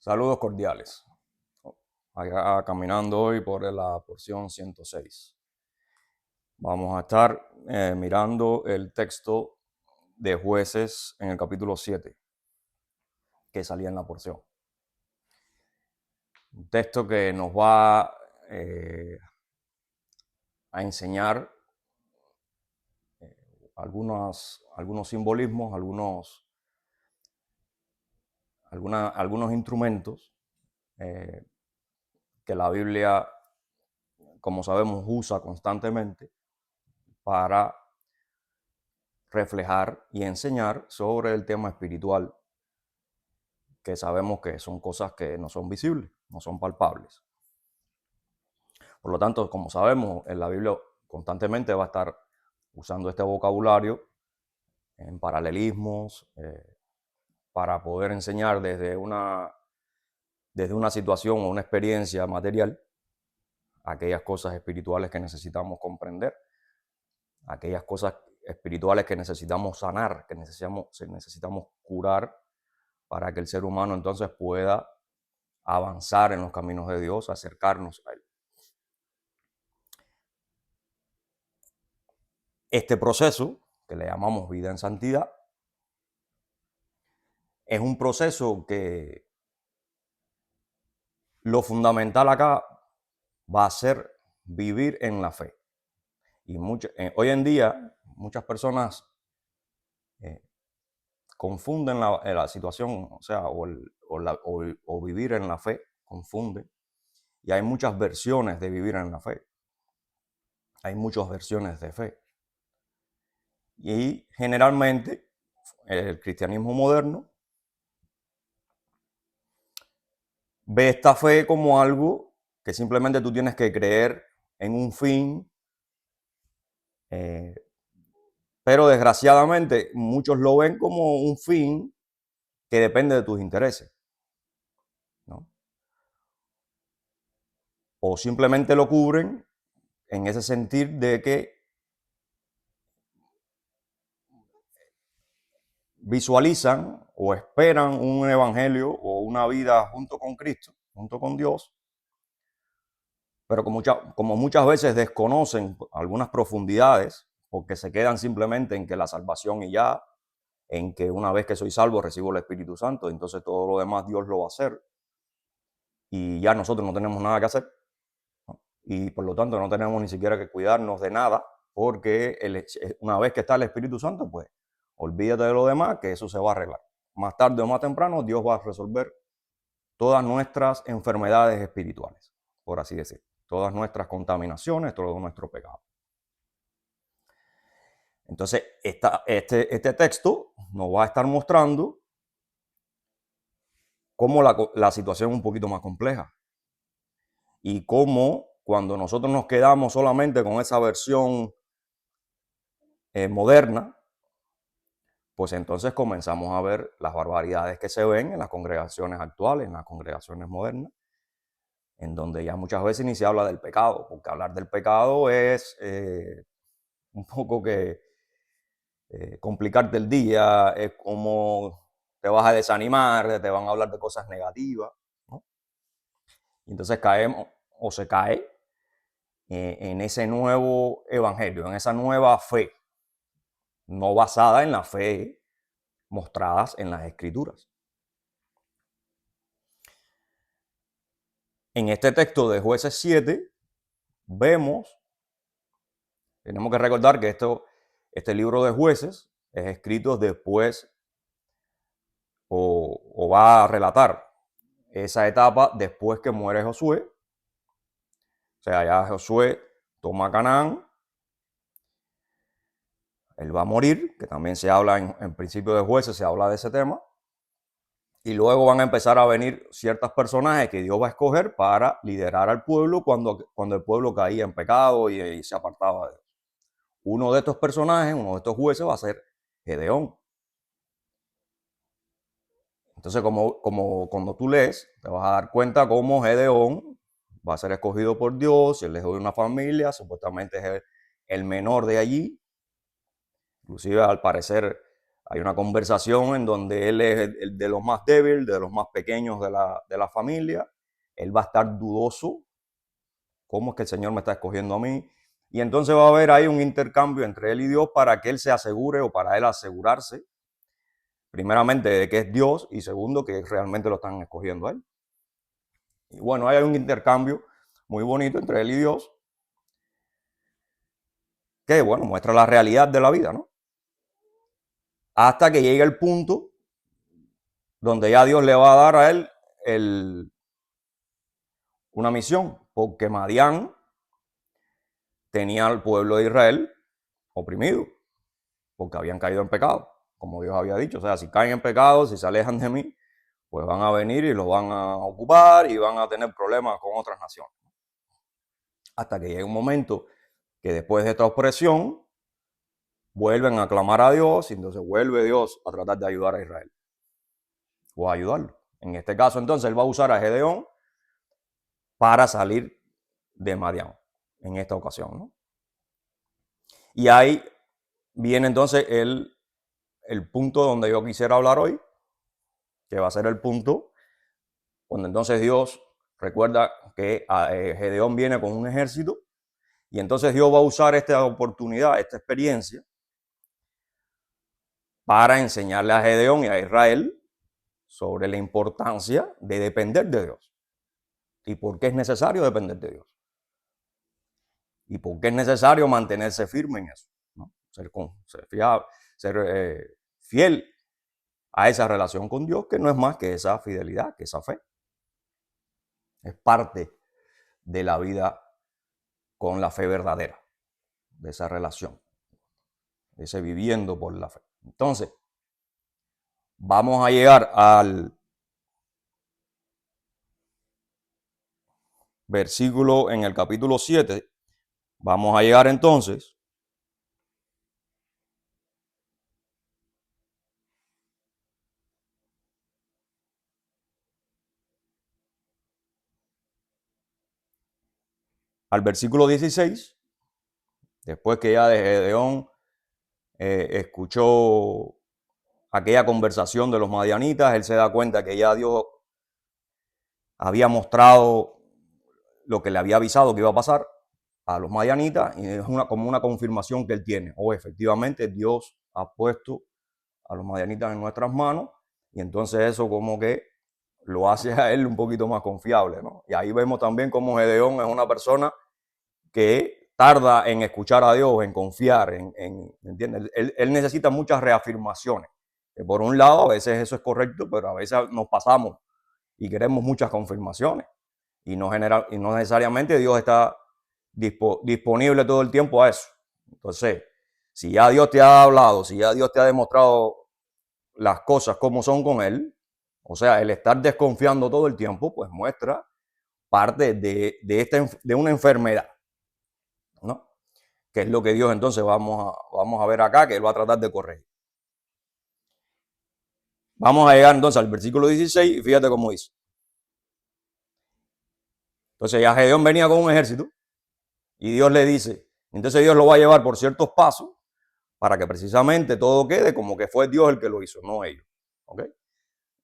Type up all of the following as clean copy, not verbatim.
Saludos cordiales. Acá caminando hoy por la porción 106. Vamos a estar mirando el texto de Jueces en el capítulo 7, que salía en la porción. Un texto que nos va a enseñar algunos simbolismos, algunos instrumentos que la Biblia, como sabemos, usa constantemente para reflejar y enseñar sobre el tema espiritual, que sabemos que son cosas que no son visibles, no son palpables. Por lo tanto, como sabemos, en la Biblia constantemente va a estar usando este vocabulario en paralelismos para poder enseñar desde una situación o una experiencia material aquellas cosas espirituales que necesitamos comprender, aquellas cosas espirituales que necesitamos sanar, que necesitamos curar, para que el ser humano entonces pueda avanzar en los caminos de Dios, acercarnos a Él. Este proceso, que le llamamos vida en santidad, es un proceso que lo fundamental acá va a ser vivir en la fe. Y hoy en día muchas personas confunden la situación, o vivir en la fe, confunden. Y hay muchas versiones de vivir en la fe. Hay muchas versiones de fe. Y generalmente el cristianismo moderno ve esta fe como algo que simplemente tú tienes que creer en un fin, pero desgraciadamente muchos lo ven como un fin que depende de tus intereses, ¿no? O simplemente lo cubren en ese sentir de que visualizan o esperan un evangelio o una vida junto con Cristo, junto con Dios, pero como muchas veces desconocen algunas profundidades, porque se quedan simplemente en que la salvación y ya, en que una vez que soy salvo recibo el Espíritu Santo, entonces todo lo demás Dios lo va a hacer y ya nosotros no tenemos nada que hacer, ¿no? Y por lo tanto no tenemos ni siquiera que cuidarnos de nada, porque una vez que está el Espíritu Santo, pues olvídate de lo demás, que eso se va a arreglar. Más tarde o más temprano Dios va a resolver todas nuestras enfermedades espirituales, por así decir, todas nuestras contaminaciones, todo nuestro pecado. Entonces, este texto nos va a estar mostrando cómo la situación es un poquito más compleja y cómo cuando nosotros nos quedamos solamente con esa versión moderna, pues entonces comenzamos a ver las barbaridades que se ven en las congregaciones actuales, en las congregaciones modernas, en donde ya muchas veces ni se habla del pecado, porque hablar del pecado es un poco que complicarte el día, es como te vas a desanimar, te van a hablar de cosas negativas, ¿no? Y entonces caemos o se cae en ese nuevo evangelio, en esa nueva fe, no basada en la fe mostradas en las escrituras. En este texto de Jueces 7 tenemos que recordar que este libro de Jueces es escrito después o va a relatar esa etapa después que muere Josué. O sea, ya Josué toma Canaán, él va a morir, que también se habla en principio de Jueces, se habla de ese tema. Y luego van a empezar a venir ciertos personajes que Dios va a escoger para liderar al pueblo cuando el pueblo caía en pecado y se apartaba de Dios. Uno de estos personajes, uno de estos jueces va a ser Gedeón. Entonces, como cuando tú lees, te vas a dar cuenta cómo Gedeón va a ser escogido por Dios, él es de una familia, supuestamente es el menor de allí. Inclusive al parecer Hay una conversación en donde él es el de los más débiles, de los más pequeños de la familia. Él va a estar dudoso. ¿Cómo es que el Señor me está escogiendo a mí? Y entonces va a haber ahí un intercambio entre él y Dios para que él se asegure o para él asegurarse, primeramente, de que es Dios y segundo, que realmente lo están escogiendo a él. Y bueno, hay un intercambio muy bonito entre él y Dios que, bueno, muestra la realidad de la vida, ¿no? Hasta que llegue el punto donde ya Dios le va a dar a él una misión, porque Madián tenía al pueblo de Israel oprimido, porque habían caído en pecado, como Dios había dicho. O sea, si caen en pecado, si se alejan de mí, pues van a venir y los van a ocupar y van a tener problemas con otras naciones. Hasta que llegue un momento que después de esta opresión, vuelven a clamar a Dios y entonces vuelve Dios a tratar de ayudar a Israel o a ayudarlo. En este caso, entonces, él va a usar a Gedeón para salir de Madián en esta ocasión, ¿no? Y ahí viene entonces el punto donde yo quisiera hablar hoy, que va a ser el punto cuando entonces Dios recuerda que Gedeón viene con un ejército y entonces Dios va a usar esta oportunidad, esta experiencia, para enseñarle a Gedeón y a Israel sobre la importancia de depender de Dios y por qué es necesario depender de Dios y por qué es necesario mantenerse firme en eso, ¿no? Ser fiel a esa relación con Dios, que no es más que esa fidelidad, que esa fe. Es parte de la vida con la fe verdadera, de esa relación, de ese viviendo por la fe. Entonces, vamos a llegar al versículo en el capítulo 7. Vamos a llegar entonces al versículo 16, después que ya de Gedeón escuchó aquella conversación de los madianitas, él se da cuenta que ya Dios había mostrado lo que le había avisado que iba a pasar a los madianitas y es como una confirmación que él tiene. Efectivamente Dios ha puesto a los madianitas en nuestras manos y entonces eso como que lo hace a él un poquito más confiable, ¿no? Y ahí vemos también cómo Gedeón es una persona que tarda en escuchar a Dios, en confiar, ¿entiendes? Él necesita muchas reafirmaciones. Que por un lado, a veces eso es correcto, pero a veces nos pasamos y queremos muchas confirmaciones. Y no necesariamente Dios está disponible todo el tiempo a eso. Entonces, si ya Dios te ha hablado, si ya Dios te ha demostrado las cosas como son con Él, o sea, el estar desconfiando todo el tiempo, pues muestra parte de una enfermedad, ¿no? Que es lo que Dios entonces vamos a ver acá, que Él va a tratar de corregir. Vamos a llegar entonces al versículo 16 y fíjate cómo dice. Entonces ya Gedeón venía con un ejército y Dios le dice, entonces Dios lo va a llevar por ciertos pasos para que precisamente todo quede como que fue Dios el que lo hizo, no ellos. ¿Ok?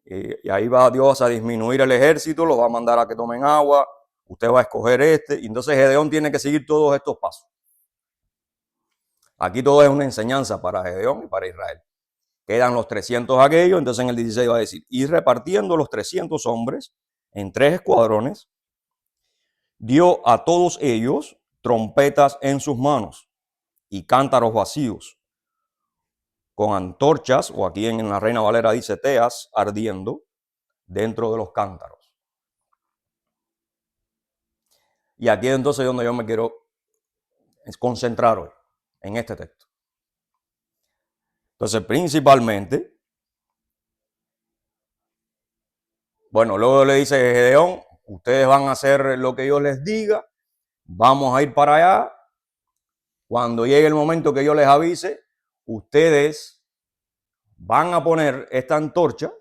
Y ahí va Dios a disminuir el ejército, los va a mandar a que tomen agua, usted va a escoger este, y entonces Gedeón tiene que seguir todos estos pasos. Aquí todo es una enseñanza para Gedeón y para Israel. Quedan los 300 aquellos, entonces en el 16 va a decir, y repartiendo los 300 hombres en 3 escuadrones, dio a todos ellos trompetas en sus manos y cántaros vacíos, con antorchas, o aquí en la Reina Valera dice teas, ardiendo dentro de los cántaros. Y aquí entonces es donde yo me quiero concentrar hoy, en este texto. Entonces, principalmente, bueno, luego le dice Gedeón, ustedes van a hacer lo que yo les diga, vamos a ir para allá. Cuando llegue el momento que yo les avise, ustedes van a poner estas antorchas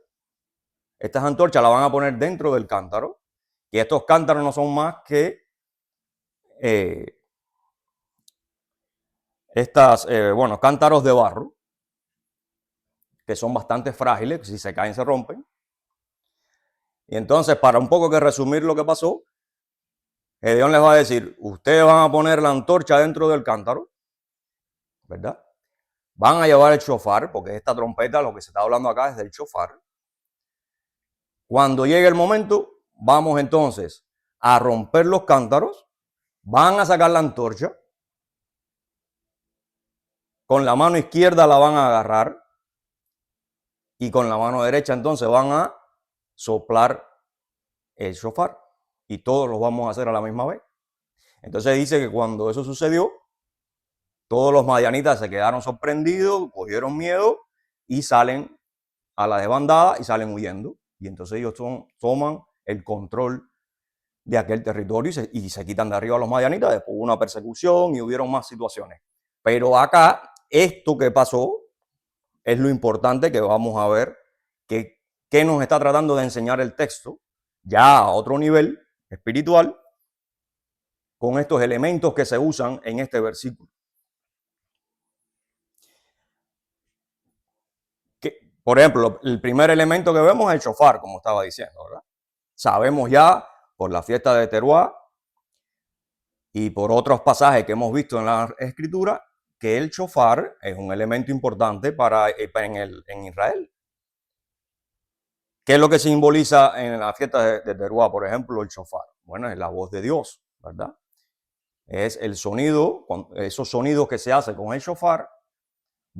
las van a poner dentro del cántaro, y estos cántaros no son más que cántaros de barro, que son bastante frágiles, que si se caen se rompen. Y entonces, para un poco que resumir lo que pasó, Gedeón les va a decir, ustedes van a poner la antorcha dentro del cántaro, ¿verdad? Van a llevar el shofar, porque esta trompeta, lo que se está hablando acá es del shofar. Cuando llegue el momento, vamos entonces a romper los cántaros, van a sacar la antorcha, con la mano izquierda la van a agarrar y con la mano derecha entonces van a soplar el shofar y todos los vamos a hacer a la misma vez. Entonces dice que cuando eso sucedió, todos los madianitas se quedaron sorprendidos, cogieron miedo y salen a la desbandada y salen huyendo. Y entonces ellos toman el control de aquel territorio y se quitan de arriba a los madianitas. Después hubo una persecución y hubieron más situaciones. Pero acá, esto que pasó es lo importante que vamos a ver que nos está tratando de enseñar el texto, ya a otro nivel espiritual, con estos elementos que se usan en este versículo. Por ejemplo, el primer elemento que vemos es el shofar, como estaba diciendo, ¿verdad? Sabemos ya por la fiesta de Teruá y por otros pasajes que hemos visto en la Escritura que el shofar es un elemento importante en Israel. ¿Qué es lo que simboliza en la fiesta de Teruá, por ejemplo, el shofar? Bueno, es la voz de Dios, ¿verdad? Es el sonido, esos sonidos que se hacen con el shofar,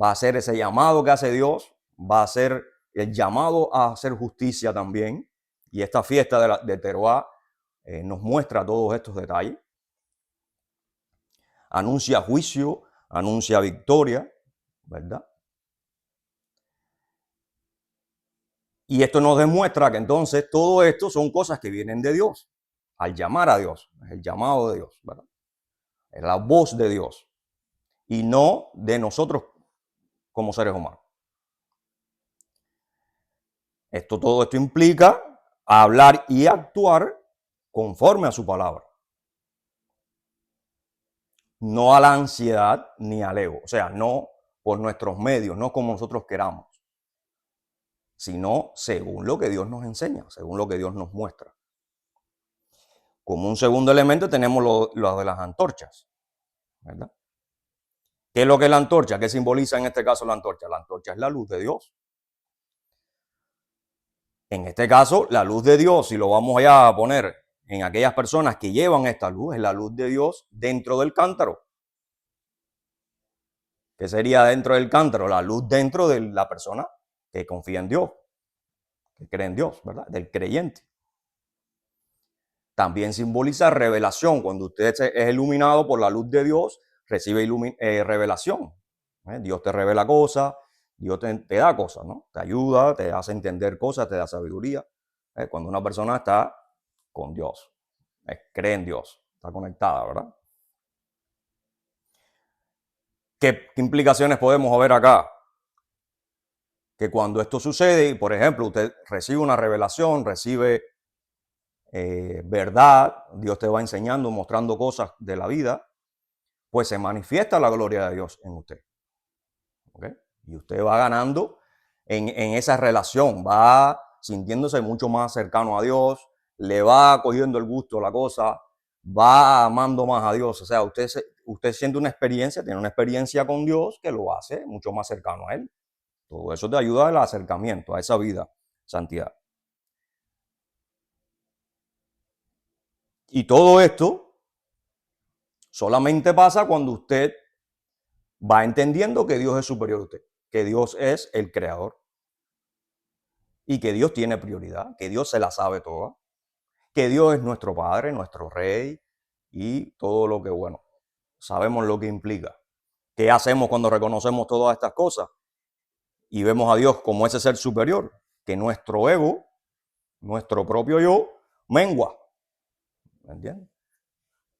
va a ser ese llamado que hace Dios, va a ser el llamado a hacer justicia también. Y esta fiesta de Teruá nos muestra todos estos detalles. Anuncia juicio, anuncia victoria, ¿verdad? Y esto nos demuestra que entonces todo esto son cosas que vienen de Dios, al llamar a Dios, es el llamado de Dios, ¿verdad? Es la voz de Dios y no de nosotros como seres humanos. Todo esto implica hablar y actuar conforme a su palabra. No a la ansiedad ni al ego, o sea, no por nuestros medios, no como nosotros queramos, sino según lo que Dios nos enseña, según lo que Dios nos muestra. Como un segundo elemento tenemos lo de las antorchas, ¿verdad? ¿Qué es lo que es la antorcha? ¿Qué simboliza en este caso la antorcha? La antorcha es la luz de Dios. En este caso, la luz de Dios, si lo vamos a poner en aquellas personas que llevan esta luz, es la luz de Dios dentro del cántaro. ¿Qué sería dentro del cántaro? La luz dentro de la persona que confía en Dios, que cree en Dios, ¿verdad? Del creyente. También simboliza revelación. Cuando usted es iluminado por la luz de Dios, recibe revelación. Dios te revela cosas, Dios te da cosas, ¿no? Te ayuda, te hace entender cosas, te da sabiduría. Cuando una persona está con Dios, cree en Dios, está conectada, ¿verdad? ¿Qué implicaciones podemos ver acá? Que cuando esto sucede, por ejemplo, usted recibe una revelación, recibe verdad, Dios te va enseñando, mostrando cosas de la vida, pues se manifiesta la gloria de Dios en usted. ¿Okay? Y usted va ganando en esa relación, va sintiéndose mucho más cercano a Dios, le va cogiendo el gusto a la cosa, va amando más a Dios. O sea, usted siente una experiencia, tiene una experiencia con Dios que lo hace mucho más cercano a Él. Todo eso te ayuda al acercamiento a esa vida, santidad. Y todo esto solamente pasa cuando usted va entendiendo que Dios es superior a usted, que Dios es el creador y que Dios tiene prioridad, que Dios se la sabe toda, que Dios es nuestro Padre, nuestro Rey y todo lo que, bueno, sabemos lo que implica. ¿Qué hacemos cuando reconocemos todas estas cosas y vemos a Dios como ese ser superior? Que nuestro ego, nuestro propio yo, mengua. ¿Me entiendes?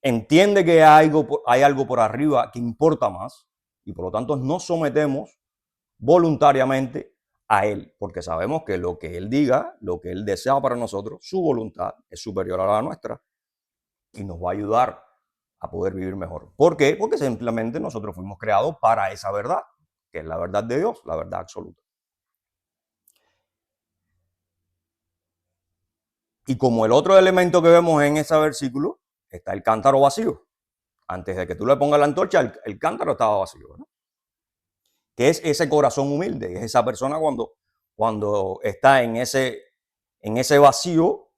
Entiende que hay algo por arriba que importa más y por lo tanto nos sometemos voluntariamente a Él, porque sabemos que lo que Él diga, lo que Él desea para nosotros, su voluntad es superior a la nuestra y nos va a ayudar a poder vivir mejor. ¿Por qué? Porque simplemente nosotros fuimos creados para esa verdad, que es la verdad de Dios, la verdad absoluta. Y como el otro elemento que vemos en ese versículo, está el cántaro vacío. Antes de que tú le pongas la antorcha, el cántaro estaba vacío, ¿no? Que es ese corazón humilde, es esa persona cuando está en ese vacío,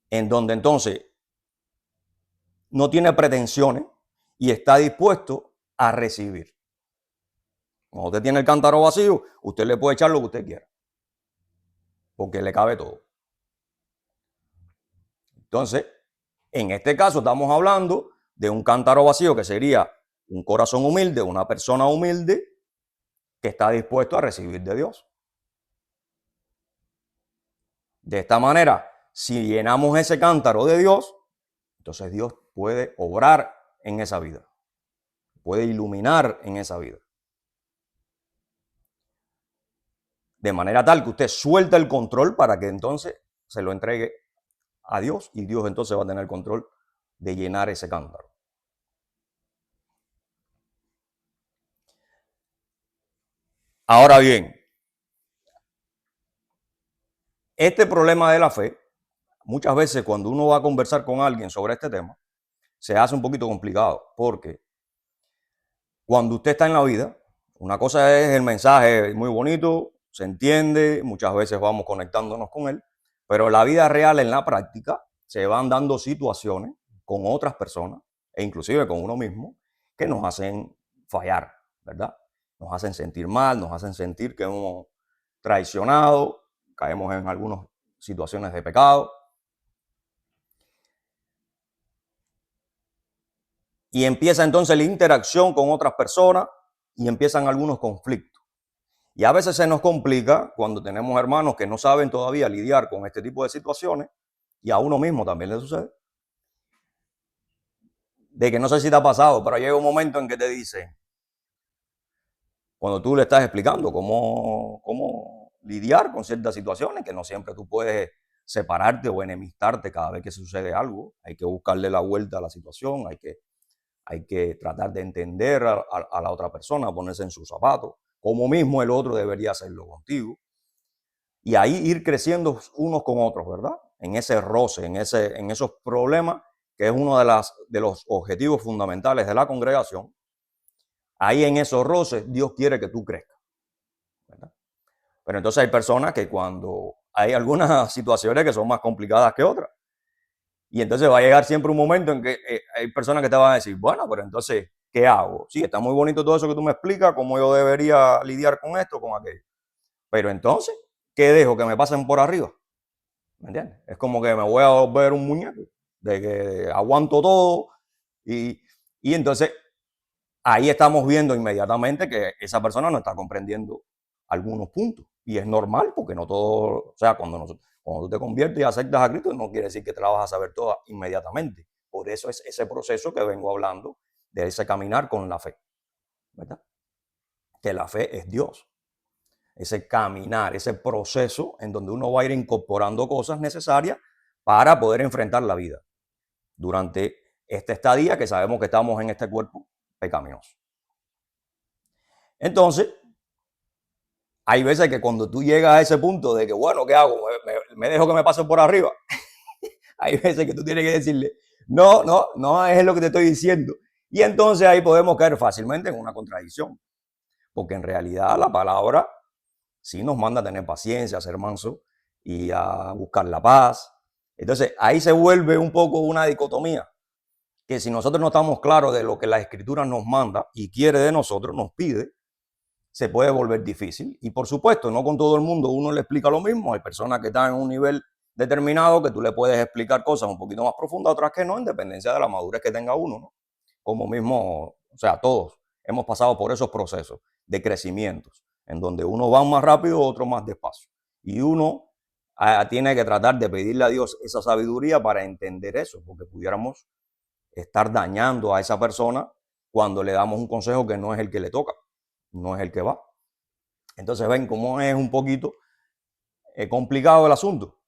en donde entonces no tiene pretensiones y está dispuesto a recibir. Cuando usted tiene el cántaro vacío, usted le puede echar lo que usted quiera, porque le cabe todo. Entonces, en este caso estamos hablando de un cántaro vacío que sería un corazón humilde, una persona humilde que está dispuesto a recibir de Dios. De esta manera, si llenamos ese cántaro de Dios, entonces Dios puede obrar en esa vida, puede iluminar en esa vida. De manera tal que usted suelta el control para que entonces se lo entregue a Dios y Dios entonces va a tener el control de llenar ese cántaro. Ahora bien, este problema de la fe, muchas veces cuando uno va a conversar con alguien sobre este tema, se hace un poquito complicado, porque cuando usted está en la vida, una cosa es el mensaje muy bonito, se entiende, muchas veces vamos conectándonos con él, pero en la vida real, en la práctica, se van dando situaciones con otras personas e inclusive con uno mismo que nos hacen fallar, ¿verdad? Nos hacen sentir mal, nos hacen sentir que hemos traicionado, caemos en algunas situaciones de pecado. Y empieza entonces la interacción con otras personas y empiezan algunos conflictos. Y a veces se nos complica cuando tenemos hermanos que no saben todavía lidiar con este tipo de situaciones, y a uno mismo también le sucede, de que no sé si te ha pasado, pero llega un momento en que te dice, cuando tú le estás explicando cómo lidiar con ciertas situaciones, que no siempre tú puedes separarte o enemistarte cada vez que sucede algo, hay que buscarle la vuelta a la situación, hay que tratar de entender a la otra persona, ponerse en sus zapatos, como mismo el otro debería hacerlo contigo. Y ahí ir creciendo unos con otros, ¿verdad? En ese roce, en esos problemas, que es uno de los objetivos fundamentales de la congregación. Ahí en esos roces Dios quiere que tú crezcas, ¿verdad? Pero entonces hay personas que cuando hay algunas situaciones que son más complicadas que otras, y entonces va a llegar siempre un momento en que hay personas que te van a decir, bueno, pero entonces, ¿qué hago? Sí, está muy bonito todo eso que tú me explicas, cómo yo debería lidiar con esto, con aquello. Pero entonces, ¿qué dejo? Que me pasen por arriba. ¿Me entiendes? Es como que me voy a volver un muñeco, de que aguanto todo y entonces ahí estamos viendo inmediatamente que esa persona no está comprendiendo algunos puntos. Y es normal porque no todo, o sea, cuando tú te conviertes y aceptas a Cristo, no quiere decir que te la vas a saber toda inmediatamente. Por eso es ese proceso que vengo hablando de ese caminar con la fe, ¿verdad? Que la fe es Dios. Ese caminar, ese proceso en donde uno va a ir incorporando cosas necesarias para poder enfrentar la vida durante esta estadía que sabemos que estamos en este cuerpo pecaminoso. Entonces, hay veces que cuando tú llegas a ese punto de que, bueno, ¿qué hago? Me dejo que me pasen por arriba. Hay veces que tú tienes que decirle, no es lo que te estoy diciendo. Y entonces ahí podemos caer fácilmente en una contradicción. Porque en realidad la palabra sí nos manda a tener paciencia, a ser manso y a buscar la paz. Entonces ahí se vuelve un poco una dicotomía. Que si nosotros no estamos claros de lo que la Escritura nos manda y quiere de nosotros, nos pide, se puede volver difícil. Y por supuesto, no con todo el mundo uno le explica lo mismo. Hay personas que están en un nivel determinado que tú le puedes explicar cosas un poquito más profundas, otras que no, en dependencia de la madurez que tenga uno, ¿no? Como mismo, o sea, todos hemos pasado por esos procesos de crecimientos, en donde uno va más rápido, otro más despacio. Y uno tiene que tratar de pedirle a Dios esa sabiduría para entender eso, porque pudiéramos estar dañando a esa persona cuando le damos un consejo que no es el que le toca, no es el que va. Entonces ven cómo es un poquito complicado el asunto.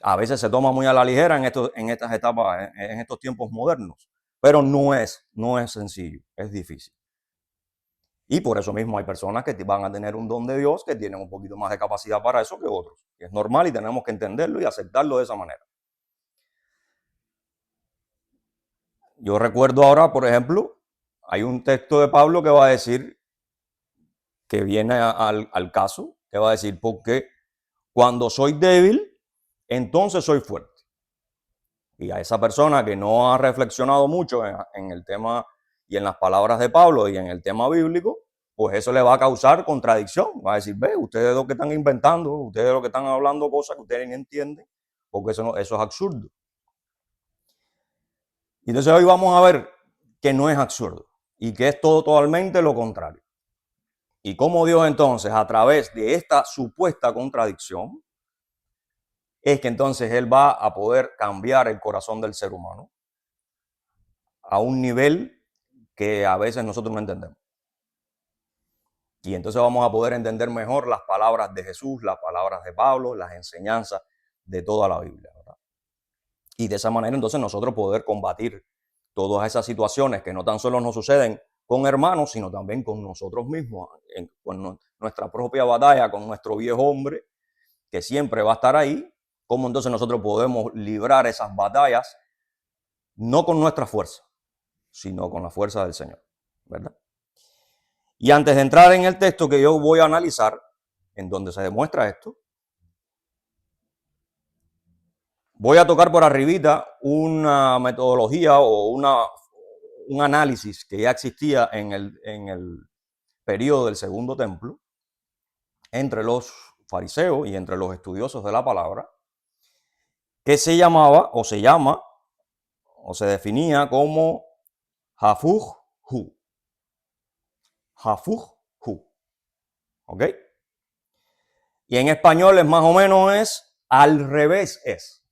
A veces se toma muy a la ligera en estas etapas, en estos tiempos modernos, pero no es sencillo, es difícil. Y por eso mismo hay personas que van a tener un don de Dios que tienen un poquito más de capacidad para eso que otros. Es normal y tenemos que entenderlo y aceptarlo de esa manera. Yo recuerdo ahora, por ejemplo, hay un texto de Pablo que va a decir, que viene al caso, que va a decir, porque cuando soy débil, entonces soy fuerte. Y a esa persona que no ha reflexionado mucho en el tema y en las palabras de Pablo y en el tema bíblico, pues eso le va a causar contradicción. Va a decir, ve, ustedes lo que están inventando, ustedes lo que están hablando cosas que ustedes ni entienden, porque eso es absurdo. Y entonces hoy vamos a ver que no es absurdo y que es todo totalmente lo contrario. Y cómo Dios entonces, a través de esta supuesta contradicción, es que entonces Él va a poder cambiar el corazón del ser humano a un nivel que a veces nosotros no entendemos. Y entonces vamos a poder entender mejor las palabras de Jesús, las palabras de Pablo, las enseñanzas de toda la Biblia, ¿verdad? Y de esa manera entonces nosotros poder combatir todas esas situaciones que no tan solo nos suceden con hermanos, sino también con nosotros mismos, con nuestra propia batalla, con nuestro viejo hombre, que siempre va a estar ahí. Cómo entonces nosotros podemos librar esas batallas, no con nuestra fuerza, sino con la fuerza del Señor, ¿verdad? Y antes de entrar en el texto que yo voy a analizar, en donde se demuestra esto, voy a tocar por arribita una metodología o un análisis que ya existía en el periodo del Segundo Templo entre los fariseos y entre los estudiosos de la palabra, que se llamaba o se llama o se definía como Hafuj Hu. Hafuj Hu. ¿Ok? Y en español es más o menos es al revés es.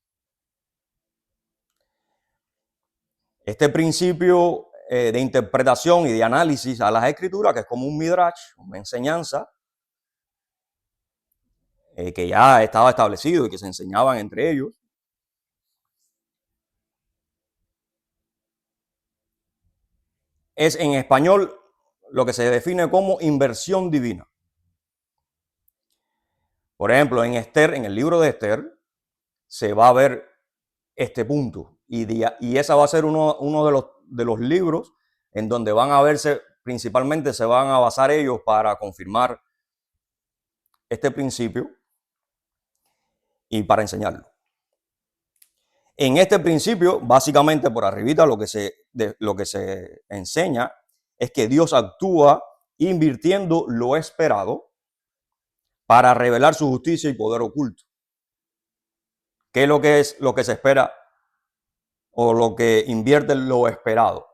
Este principio de interpretación y de análisis a las escrituras, que es como un midrash, una enseñanza, que ya estaba establecido y que se enseñaban entre ellos, es en español lo que se define como inversión divina. Por ejemplo, en Esther, en el libro de Esther, se va a ver este punto y esa va a ser uno de los libros en donde van a verse, principalmente se van a basar ellos para confirmar este principio y para enseñarlo. En este principio, básicamente por arribita, lo que se enseña es que Dios actúa invirtiendo lo esperado para revelar su justicia y poder oculto. ¿Qué es lo que se espera o lo que invierte lo esperado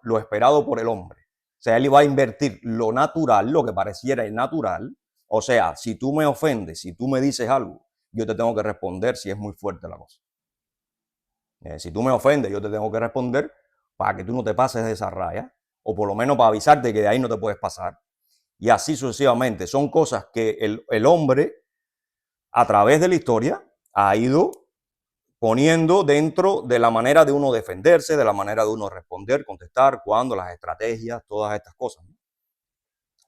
por el hombre? O sea, él va a invertir lo natural, lo que pareciera innatural. O sea, si tú me ofendes, si tú me dices algo, yo te tengo que responder si es muy fuerte la cosa. Si tú me ofendes, yo te tengo que responder para que tú no te pases de esa raya, o por lo menos para avisarte que de ahí no te puedes pasar. Y así sucesivamente. Son cosas que el hombre, a través de la historia, ha ido poniendo dentro de la manera de uno defenderse, de la manera de uno responder, contestar, cuando las estrategias, todas estas cosas, ¿no?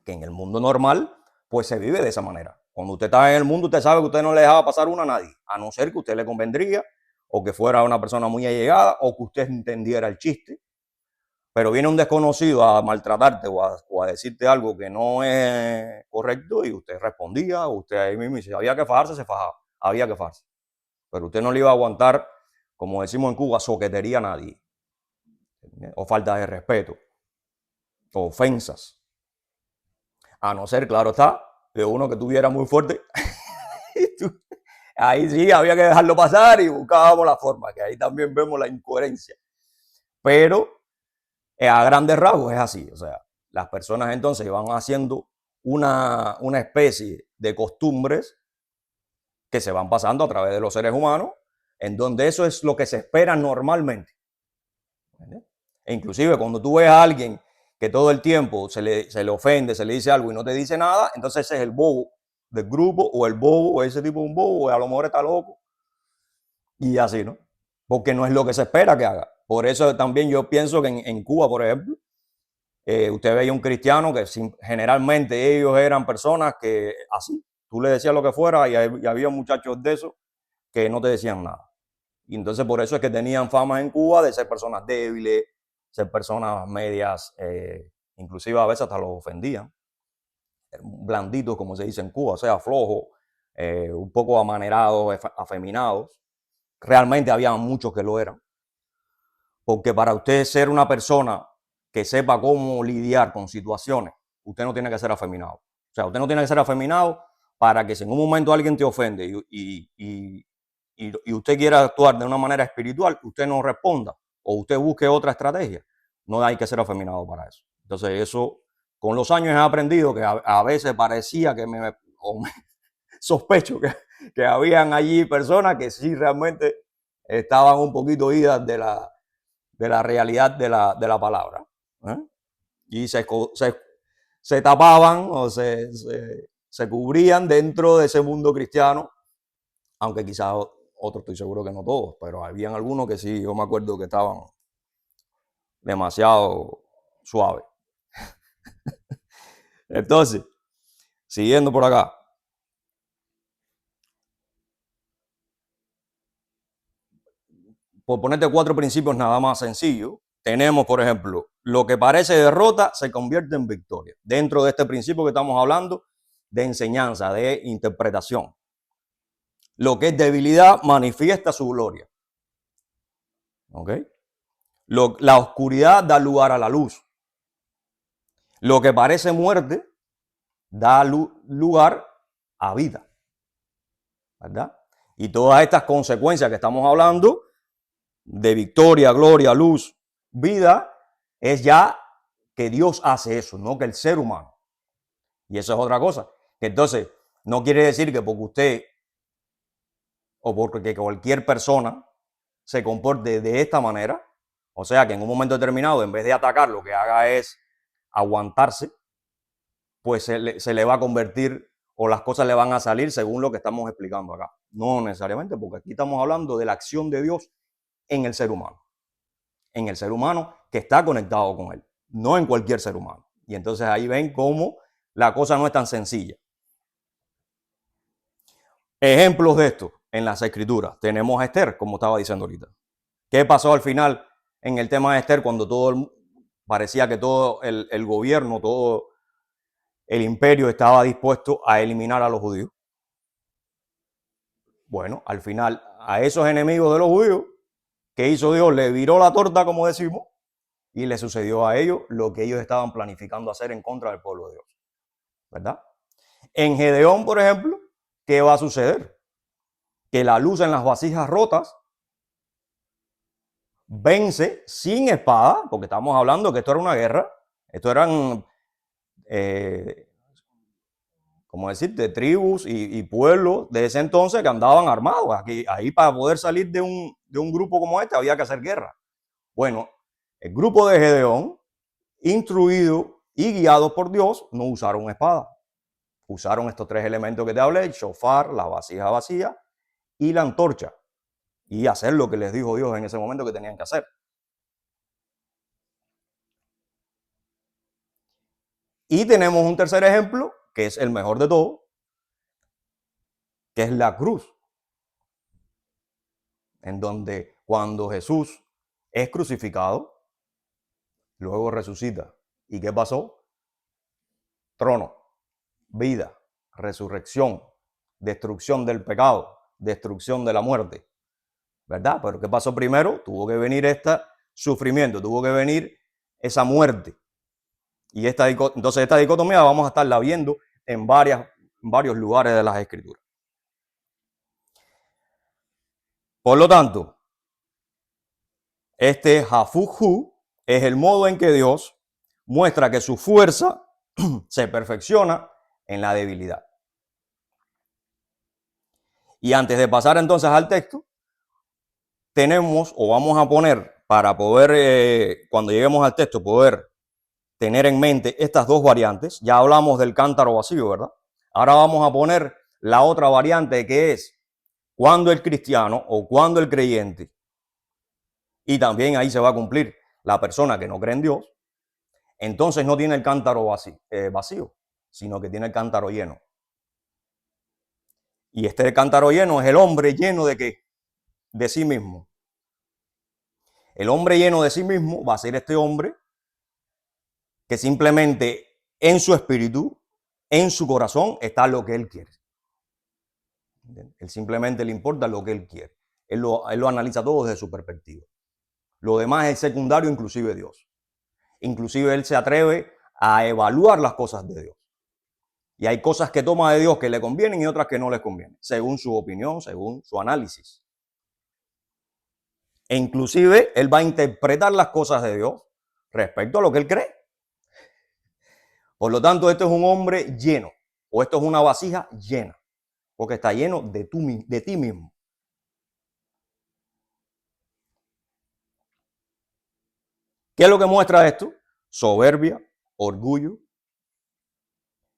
Que en el mundo normal, pues se vive de esa manera. Cuando usted está en el mundo, usted sabe que usted no le dejaba pasar una a nadie, a no ser que usted le convendría, o que fuera una persona muy allegada, o que usted entendiera el chiste. Pero viene un desconocido a maltratarte o a decirte algo que no es correcto y usted respondía, o usted ahí mismo, si había que fajarse, se fajaba, había que fajarse. Pero usted no le iba a aguantar, como decimos en Cuba, soquetería a nadie, o falta de respeto, o ofensas. A no ser, claro está, de uno que tuviera muy fuerte. Ahí sí había que dejarlo pasar y buscábamos la forma, que ahí también vemos la incoherencia. Pero a grandes rasgos es así. O sea, las personas entonces van haciendo una especie de costumbres que se van pasando a través de los seres humanos, en donde eso es lo que se espera normalmente. E inclusive cuando tú ves a alguien que todo el tiempo se le ofende, se le dice algo y no te dice nada, entonces ese es el bobo del grupo, o el bobo, o ese tipo de un bobo, o a lo mejor está loco. Y así, ¿no? Porque no es lo que se espera que haga. Por eso también yo pienso que en Cuba, por ejemplo, usted veía un cristiano que generalmente ellos eran personas que así, tú le decías lo que fuera y había muchachos de esos que no te decían nada. Y entonces por eso es que tenían fama en Cuba de ser personas débiles, ser personas medias, inclusive a veces hasta los ofendían. Blanditos, como se dice en Cuba, o sea, flojos, un poco amanerados, afeminados. Realmente había muchos que lo eran. Porque para usted ser una persona que sepa cómo lidiar con situaciones, usted no tiene que ser afeminado. O sea, usted no tiene que ser afeminado para que si en un momento alguien te ofende y usted quiera actuar de una manera espiritual, usted no responda o usted busque otra estrategia. No hay que ser afeminado para eso. Entonces eso, con los años he aprendido que a veces parecía que me sospecho que habían allí personas que sí realmente estaban un poquito idas de la realidad de la palabra. Y se tapaban o se cubrían dentro de ese mundo cristiano, aunque quizás otros estoy seguro que no todos, pero habían algunos que sí, yo me acuerdo que estaban demasiado suaves. Entonces, siguiendo por acá. Por ponerte 4 principios nada más sencillos, tenemos, por ejemplo, lo que parece derrota se convierte en victoria. Dentro de este principio que estamos hablando de enseñanza, de interpretación. Lo que es debilidad manifiesta su gloria. ¿Ok? La oscuridad da lugar a la luz. Lo que parece muerte da lugar a vida. ¿Verdad? Y todas estas consecuencias que estamos hablando de victoria, gloria, luz, vida, es ya que Dios hace eso, no que el ser humano. Y eso es otra cosa. Que entonces, no quiere decir que porque usted o porque cualquier persona se comporte de esta manera, o sea que en un momento determinado, en vez de atacar, lo que haga es aguantarse, pues se le va a convertir o las cosas le van a salir según lo que estamos explicando acá. No necesariamente, porque aquí estamos hablando de la acción de Dios en el ser humano. En el ser humano que está conectado con él, no en cualquier ser humano. Y entonces ahí ven cómo la cosa no es tan sencilla. Ejemplos de esto en las escrituras. Tenemos a Esther, como estaba diciendo ahorita. ¿Qué pasó al final en el tema de Esther cuando parecía que todo el gobierno, todo el imperio estaba dispuesto a eliminar a los judíos? Bueno, al final a esos enemigos de los judíos, ¿qué hizo Dios? Le viró la torta, como decimos, y le sucedió a ellos lo que ellos estaban planificando hacer en contra del pueblo de Dios. ¿Verdad? En Gedeón, por ejemplo, ¿qué va a suceder? Que la luz en las vasijas rotas vence sin espada, porque estamos hablando que esto era una guerra, esto eran, como decirte, tribus y pueblos de ese entonces que andaban armados. Ahí para poder salir de un grupo como este había que hacer guerra. Bueno, el grupo de Gedeón, instruido y guiado por Dios, no usaron espada. Usaron estos 3 elementos que te hablé, el shofar, la vasija vacía y la antorcha. Y hacer lo que les dijo Dios en ese momento que tenían que hacer. Y tenemos un tercer ejemplo, que es el mejor de todos, que es la cruz. En donde cuando Jesús es crucificado, luego resucita. ¿Y qué pasó? Trono, vida, resurrección, destrucción del pecado, destrucción de la muerte. ¿Verdad? Pero ¿qué pasó primero? Tuvo que venir este sufrimiento, tuvo que venir esa muerte. Y entonces esta dicotomía vamos a estarla viendo en varios lugares de las Escrituras. Por lo tanto, este Hafuhu es el modo en que Dios muestra que su fuerza se perfecciona en la debilidad. Y antes de pasar entonces al texto, tenemos o vamos a poner para poder, cuando lleguemos al texto, poder tener en mente estas 2 variantes. Ya hablamos del cántaro vacío, ¿verdad? Ahora vamos a poner la otra variante, que es cuando el cristiano o cuando el creyente, y también ahí se va a cumplir la persona que no cree en Dios, entonces no tiene el cántaro vacío, sino que tiene el cántaro lleno. Y este cántaro lleno es el hombre lleno de ¿qué? De sí mismo. El hombre lleno de sí mismo va a ser este hombre que simplemente en su espíritu, en su corazón, está lo que él quiere. Él simplemente le importa lo que él quiere. Él lo analiza todo desde su perspectiva. Lo demás es secundario, inclusive Dios. Inclusive él se atreve a evaluar las cosas de Dios. Y hay cosas que toma de Dios que le convienen y otras que no le convienen, según su opinión, según su análisis. E inclusive él va a interpretar las cosas de Dios respecto a lo que él cree. Por lo tanto, esto es un hombre lleno, o esto es una vasija llena, porque está lleno de ti mismo. ¿Qué es lo que muestra esto? Soberbia, orgullo,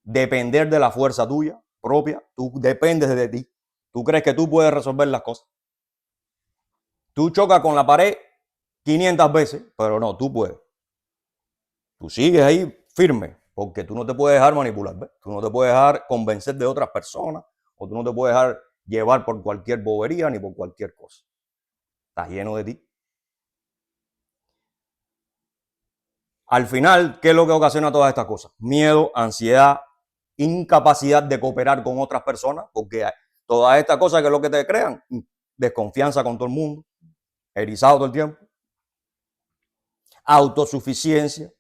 depender de la fuerza tuya propia. Tú dependes de ti. Tú crees que tú puedes resolver las cosas. Tú chocas con la pared 500 veces, pero no, tú puedes. Tú sigues ahí firme, porque tú no te puedes dejar manipular, ¿ves? Tú no te puedes dejar convencer de otras personas, o tú no te puedes dejar llevar por cualquier bobería ni por cualquier cosa. Estás lleno de ti. Al final, ¿qué es lo que ocasiona todas estas cosas? Miedo, ansiedad, incapacidad de cooperar con otras personas, porque todas estas cosas que es lo que te crean, desconfianza con todo el mundo, erizado todo el tiempo, autosuficiencia,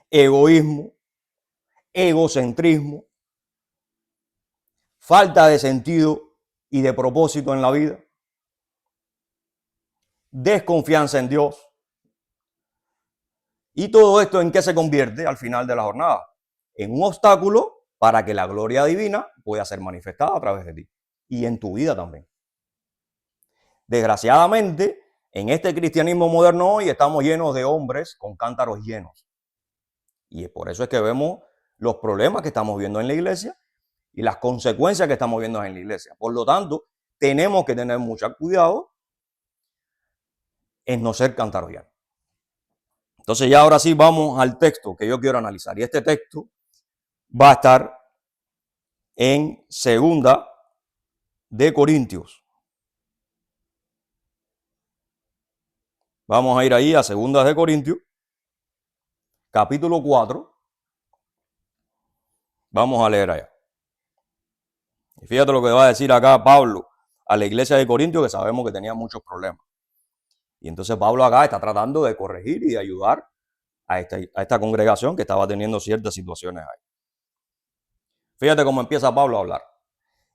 egoísmo, egocentrismo, falta de sentido y de propósito en la vida, desconfianza en Dios. Y todo esto ¿en qué se convierte al final de la jornada? En un obstáculo para que la gloria divina pueda ser manifestada a través de ti y en tu vida también. Desgraciadamente, en este cristianismo moderno hoy estamos llenos de hombres con cántaros llenos. Y por eso es que vemos los problemas que estamos viendo en la iglesia y las consecuencias que estamos viendo en la iglesia. Por lo tanto, tenemos que tener mucho cuidado en no ser cántaros llenos. Entonces ya ahora sí vamos al texto que yo quiero analizar. Y este texto va a estar en 2 de Corintios. Vamos a ir ahí a 2 de Corintios, capítulo 4. Vamos a leer allá. Y fíjate lo que va a decir acá Pablo a la iglesia de Corintios, que sabemos que tenía muchos problemas. Y entonces Pablo acá está tratando de corregir y de ayudar a esta congregación que estaba teniendo ciertas situaciones ahí. Fíjate cómo empieza Pablo a hablar.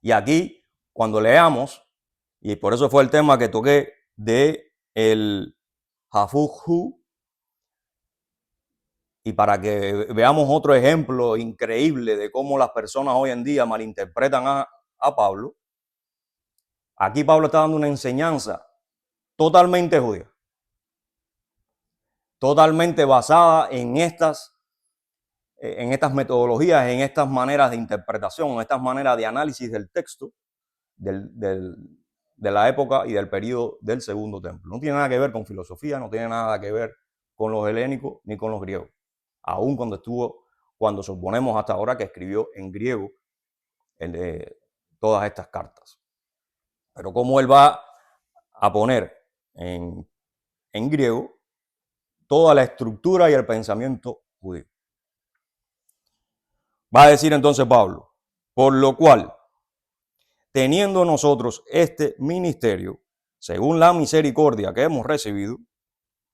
Y aquí, cuando leamos, y por eso fue el tema que toqué de el Hafuhu, y para que veamos otro ejemplo increíble de cómo las personas hoy en día malinterpretan a Pablo, aquí Pablo está dando una enseñanza totalmente judía, totalmente basada en estas metodologías, en estas maneras de interpretación, en estas maneras de análisis del texto de la época y del periodo del Segundo Templo. No tiene nada que ver con filosofía, no tiene nada que ver con los helénicos ni con los griegos. Aún cuando suponemos hasta ahora que escribió en griego todas estas cartas. Pero como él va a poner en griego toda la estructura y el pensamiento judío. Va a decir entonces Pablo, por lo cual, teniendo nosotros este ministerio, según la misericordia que hemos recibido,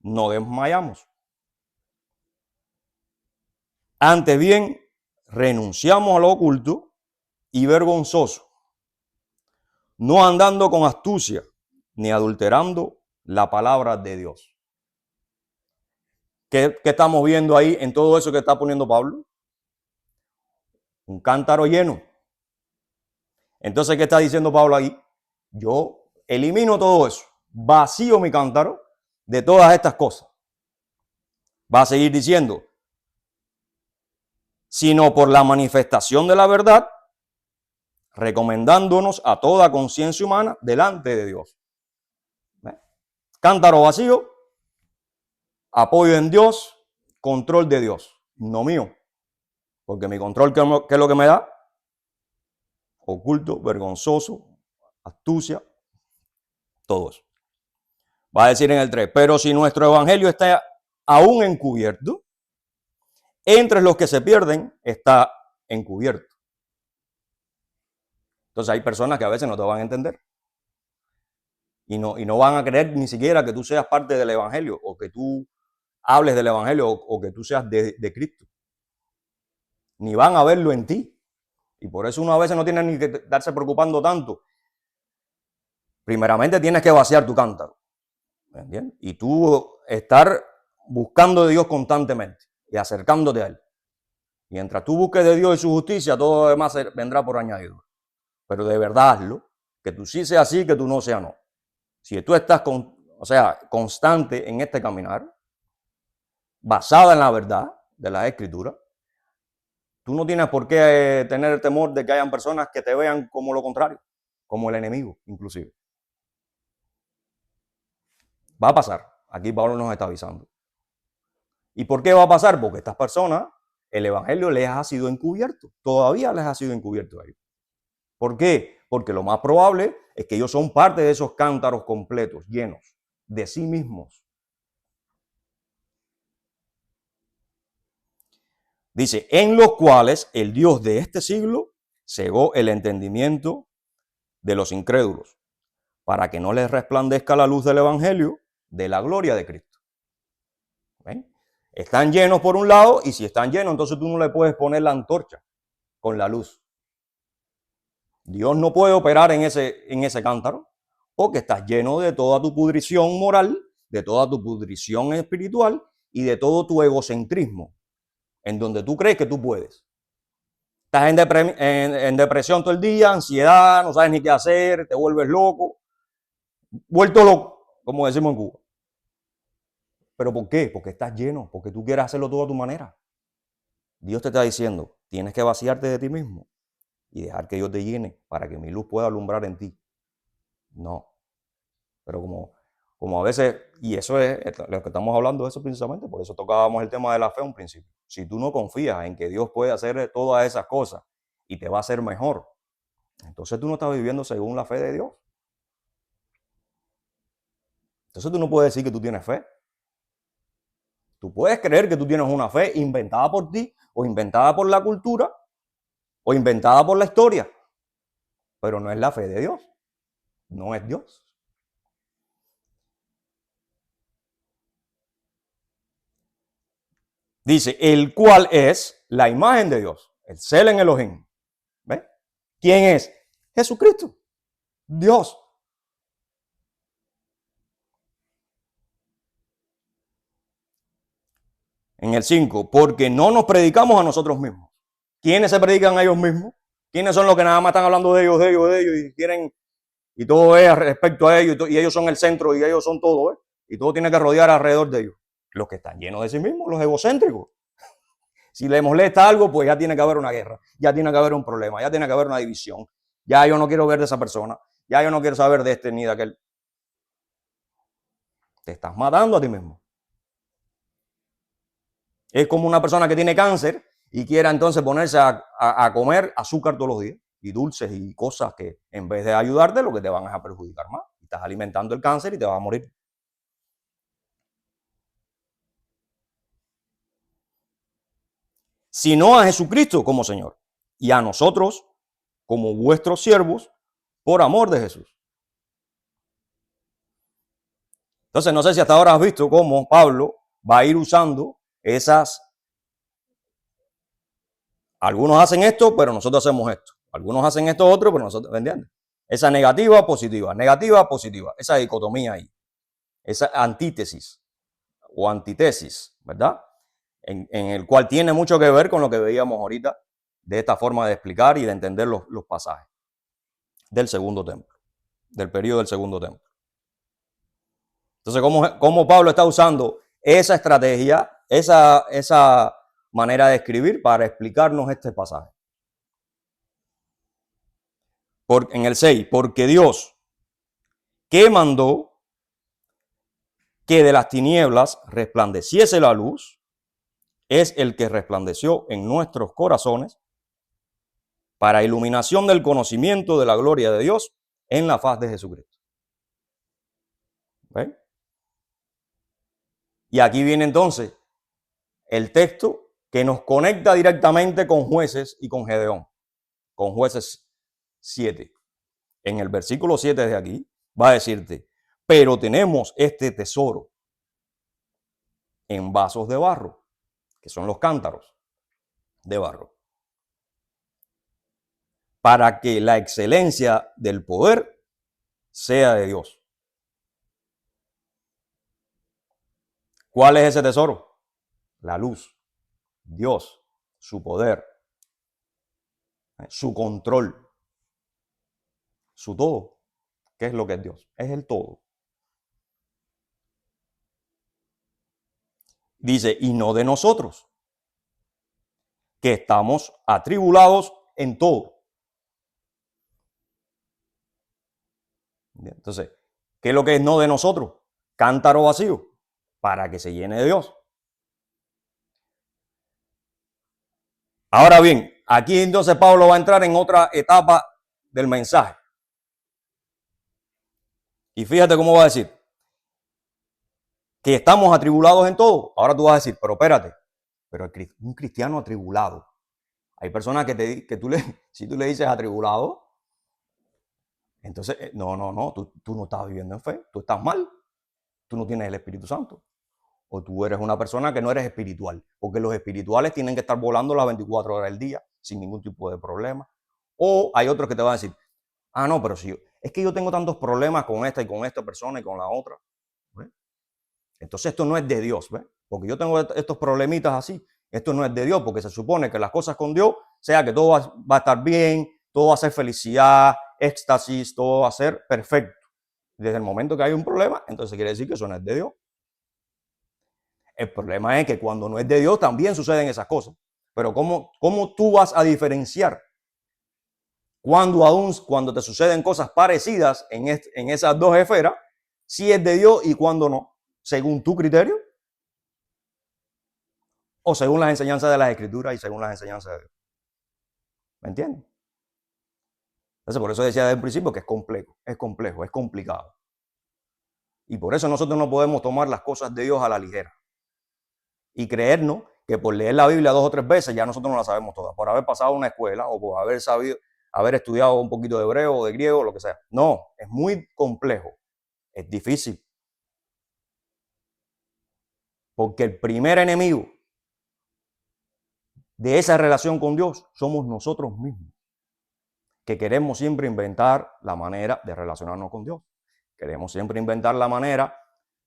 no desmayamos. Antes bien, renunciamos a lo oculto y vergonzoso, no andando con astucia, ni adulterando la palabra de Dios. ¿Qué estamos viendo ahí en todo eso que está poniendo Pablo? Un cántaro lleno. Entonces, ¿qué está diciendo Pablo ahí? Yo elimino todo eso, vacío mi cántaro de todas estas cosas. Va a seguir diciendo, sino por la manifestación de la verdad, recomendándonos a toda conciencia humana delante de Dios. ¿Ves? Cántaro vacío, apoyo en Dios, control de Dios, no mío. Porque mi control, ¿qué es lo que me da? Oculto, vergonzoso, astucia, todo eso. Va a decir en el 3, pero si nuestro evangelio está aún encubierto, entre los que se pierden está encubierto. Entonces hay personas que a veces no te van a entender. Y no van a creer ni siquiera que tú seas parte del evangelio, o que tú hables del evangelio, o que tú seas de Cristo. Ni van a verlo en ti. Y por eso uno a veces no tiene ni que estarse preocupando tanto. Primeramente tienes que vaciar tu cántaro. ¿Me entiendes? Y tú estar buscando de Dios constantemente y acercándote a Él. Y mientras tú busques de Dios y su justicia, todo lo demás vendrá por añadido. Pero de verdad hazlo. Que tú sí seas sí, que tú no seas no. Si tú estás constante en este caminar, basada en la verdad de la Escritura, tú no tienes por qué tener el temor de que hayan personas que te vean como lo contrario, como el enemigo, inclusive. Va a pasar. Aquí Pablo nos está avisando. ¿Y por qué va a pasar? Porque estas personas, el evangelio les ha sido encubierto. Todavía les ha sido encubierto a ellos. ¿Por qué? Porque lo más probable es que ellos son parte de esos cántaros completos, llenos de sí mismos. Dice, en los cuales el Dios de este siglo cegó el entendimiento de los incrédulos, para que no les resplandezca la luz del evangelio de la gloria de Cristo. ¿Ven? Están llenos por un lado, y si están llenos, entonces tú no le puedes poner la antorcha con la luz. Dios no puede operar en ese cántaro, porque estás lleno de toda tu pudrición moral, de toda tu pudrición espiritual y de todo tu egocentrismo, en donde tú crees que tú puedes. Estás en depresión todo el día, ansiedad, no sabes ni qué hacer, te vuelves loco, vuelto loco, como decimos en Cuba. ¿Pero por qué? Porque estás lleno, porque tú quieres hacerlo todo a tu manera. Dios te está diciendo, tienes que vaciarte de ti mismo y dejar que yo te llene para que mi luz pueda alumbrar en ti. No. Pero como a veces, y eso es lo que estamos hablando de eso precisamente, por eso tocábamos el tema de la fe a un principio. Si tú no confías en que Dios puede hacer todas esas cosas y te va a hacer mejor, entonces tú no estás viviendo según la fe de Dios. Entonces tú no puedes decir que tú tienes fe. Tú puedes creer que tú tienes una fe inventada por ti, o inventada por la cultura, o inventada por la historia, pero no es la fe de Dios. No es Dios. Dice, el cual es la imagen de Dios, el Sel en Elohim. ¿Ves? ¿Quién es? Jesucristo, Dios. En el 5, porque no nos predicamos a nosotros mismos. ¿Quiénes se predican a ellos mismos? ¿Quiénes son los que nada más están hablando de ellos y quieren, y todo es respecto a ellos, y ellos son el centro, y ellos son todo, ¿eh? Y todo tiene que rodear alrededor de ellos? Los que están llenos de sí mismos, los egocéntricos. Si les molesta algo, pues ya tiene que haber una guerra, ya tiene que haber un problema, ya tiene que haber una división. Ya yo no quiero ver de esa persona, ya yo no quiero saber de este ni de aquel. Te estás matando a ti mismo. Es como una persona que tiene cáncer y quiera entonces ponerse a comer azúcar todos los días y dulces y cosas que en vez de ayudarte lo que te van a perjudicar más. Estás alimentando el cáncer y te vas a morir. Sino a Jesucristo como Señor y a nosotros como vuestros siervos por amor de Jesús. Entonces no sé si hasta ahora has visto cómo Pablo va a ir usando esas. Algunos hacen esto, pero nosotros hacemos esto. Algunos hacen esto otro, pero nosotros, ¿me entiendes? Esa negativa, positiva, esa dicotomía ahí, esa antítesis o antitesis, ¿verdad? En el cual tiene mucho que ver con lo que veíamos ahorita de esta forma de explicar y de entender los pasajes del segundo templo, del periodo del segundo templo. Entonces, ¿cómo Pablo está usando esa estrategia, esa manera de escribir para explicarnos este pasaje? En el 6, porque Dios, que mandó que de las tinieblas resplandeciese la luz, es el que resplandeció en nuestros corazones para iluminación del conocimiento de la gloria de Dios en la faz de Jesucristo. ¿Ven? Y aquí viene entonces el texto que nos conecta directamente con Jueces y con Gedeón, con Jueces 7. En el versículo 7 de aquí va a decirte, pero tenemos este tesoro en vasos de barro, que son los cántaros de barro, para que la excelencia del poder sea de Dios. ¿Cuál es ese tesoro? La luz, Dios, su poder, su control, su todo. ¿Qué es lo que es Dios? Es el todo. Dice, y no de nosotros, que estamos atribulados en todo. Entonces, ¿qué es lo que es no de nosotros? Cántaro vacío, para que se llene de Dios. Ahora bien, aquí entonces Pablo va a entrar en otra etapa del mensaje. Y fíjate cómo va a decir que estamos atribulados en todo. Ahora tú vas a decir, pero espérate, pero un cristiano atribulado. Hay personas que si tú le dices atribulado, entonces, no, tú no estás viviendo en fe, tú estás mal, tú no tienes el Espíritu Santo. O tú eres una persona que no eres espiritual, porque los espirituales tienen que estar volando las 24 horas del día sin ningún tipo de problema. O hay otros que te van a decir, no, pero si es que yo tengo tantos problemas con esta y con esta persona y con la otra. ¿Ves? Entonces esto no es de Dios, ¿ves? Porque yo tengo estos problemitas así. Esto no es de Dios, porque se supone que las cosas con Dios, sea que todo va a estar bien, todo va a ser felicidad, éxtasis, todo va a ser perfecto. Desde el momento que hay un problema, entonces quiere decir que eso no es de Dios. El problema es que cuando no es de Dios también suceden esas cosas. Pero ¿cómo tú vas a diferenciar cuando te suceden cosas parecidas en esas dos esferas, si es de Dios y cuando no? ¿Según tu criterio? ¿O según las enseñanzas de las Escrituras y según las enseñanzas de Dios? ¿Me entiendes? Entonces, por eso decía desde el principio que es complejo, es complicado. Y por eso nosotros no podemos tomar las cosas de Dios a la ligera. Y creernos que por leer la Biblia 2 o 3 veces ya nosotros no la sabemos todas, por haber pasado una escuela o por haber estudiado un poquito de hebreo o de griego o lo que sea. No, es muy complejo, es difícil. Porque el primer enemigo de esa relación con Dios somos nosotros mismos, que queremos siempre inventar la manera de relacionarnos con Dios. Queremos siempre inventar la manera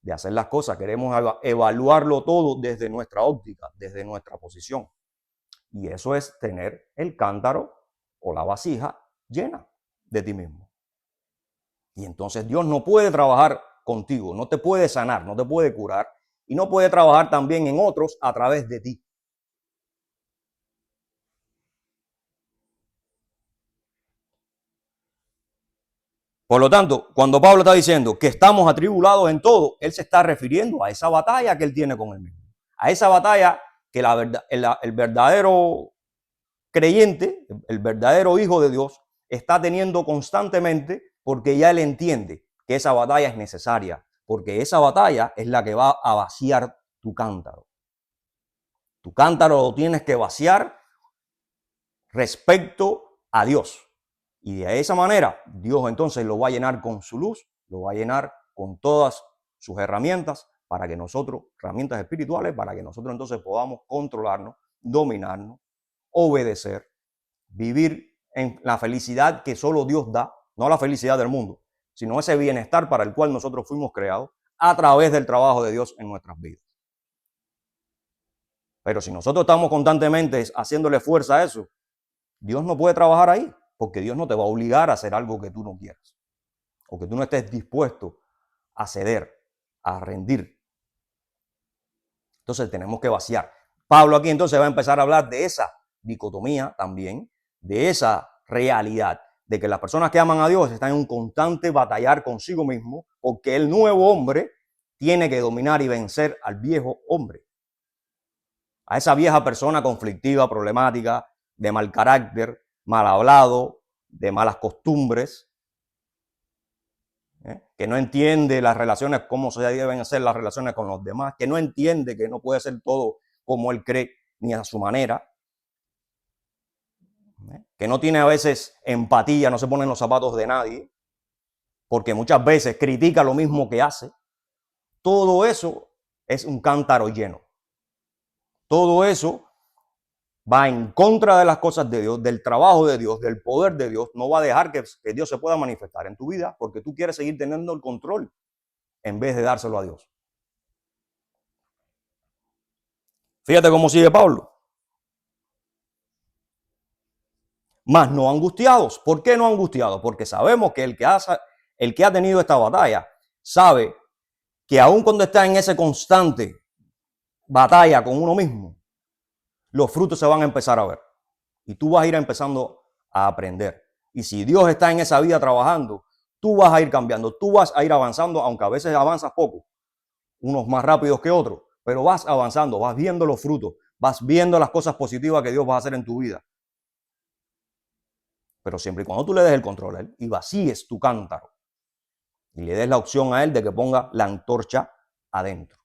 de hacer las cosas, queremos evaluarlo todo desde nuestra óptica, desde nuestra posición. Y eso es tener el cántaro o la vasija llena de ti mismo. Y entonces Dios no puede trabajar contigo, no te puede sanar, no te puede curar y no puede trabajar también en otros a través de ti. Por lo tanto, cuando Pablo está diciendo que estamos atribulados en todo, él se está refiriendo a esa batalla que él tiene con él mismo. A esa batalla que el verdadero creyente, el verdadero hijo de Dios, está teniendo constantemente porque ya él entiende que esa batalla es necesaria, porque esa batalla es la que va a vaciar tu cántaro. Tu cántaro lo tienes que vaciar respecto a Dios. Y de esa manera, Dios entonces lo va a llenar con su luz, lo va a llenar con todas sus herramientas para que nosotros, herramientas espirituales, para que nosotros entonces podamos controlarnos, dominarnos, obedecer, vivir en la felicidad que solo Dios da, no la felicidad del mundo, sino ese bienestar para el cual nosotros fuimos creados a través del trabajo de Dios en nuestras vidas. Pero si nosotros estamos constantemente haciéndole fuerza a eso, Dios no puede trabajar ahí, porque Dios no te va a obligar a hacer algo que tú no quieras o que tú no estés dispuesto a ceder, a rendir. Entonces tenemos que vaciar. Pablo aquí entonces va a empezar a hablar de esa dicotomía también, de esa realidad, de que las personas que aman a Dios están en un constante batallar consigo mismo, porque el nuevo hombre tiene que dominar y vencer al viejo hombre. A esa vieja persona conflictiva, problemática, de mal carácter, mal hablado, de malas costumbres, que no entiende las relaciones, cómo se deben hacer las relaciones con los demás, que no entiende que no puede ser todo como él cree, ni a su manera, que no tiene a veces empatía, no se pone en los zapatos de nadie, porque muchas veces critica lo mismo que hace. Todo eso es un cántaro lleno. Todo eso va en contra de las cosas de Dios, del trabajo de Dios, del poder de Dios. No va a dejar que Dios se pueda manifestar en tu vida porque tú quieres seguir teniendo el control en vez de dárselo a Dios. Fíjate cómo sigue Pablo. Mas no angustiados. ¿Por qué no angustiados? Porque sabemos que el que ha tenido esta batalla sabe que aun cuando está en esa constante batalla con uno mismo, los frutos se van a empezar a ver. Y tú vas a ir empezando a aprender. Y si Dios está en esa vida trabajando, tú vas a ir cambiando, tú vas a ir avanzando, aunque a veces avanzas poco, unos más rápidos que otros, pero vas avanzando, vas viendo los frutos, vas viendo las cosas positivas que Dios va a hacer en tu vida. Pero siempre y cuando tú le des el control a Él y vacíes tu cántaro y le des la opción a Él de que ponga la antorcha adentro.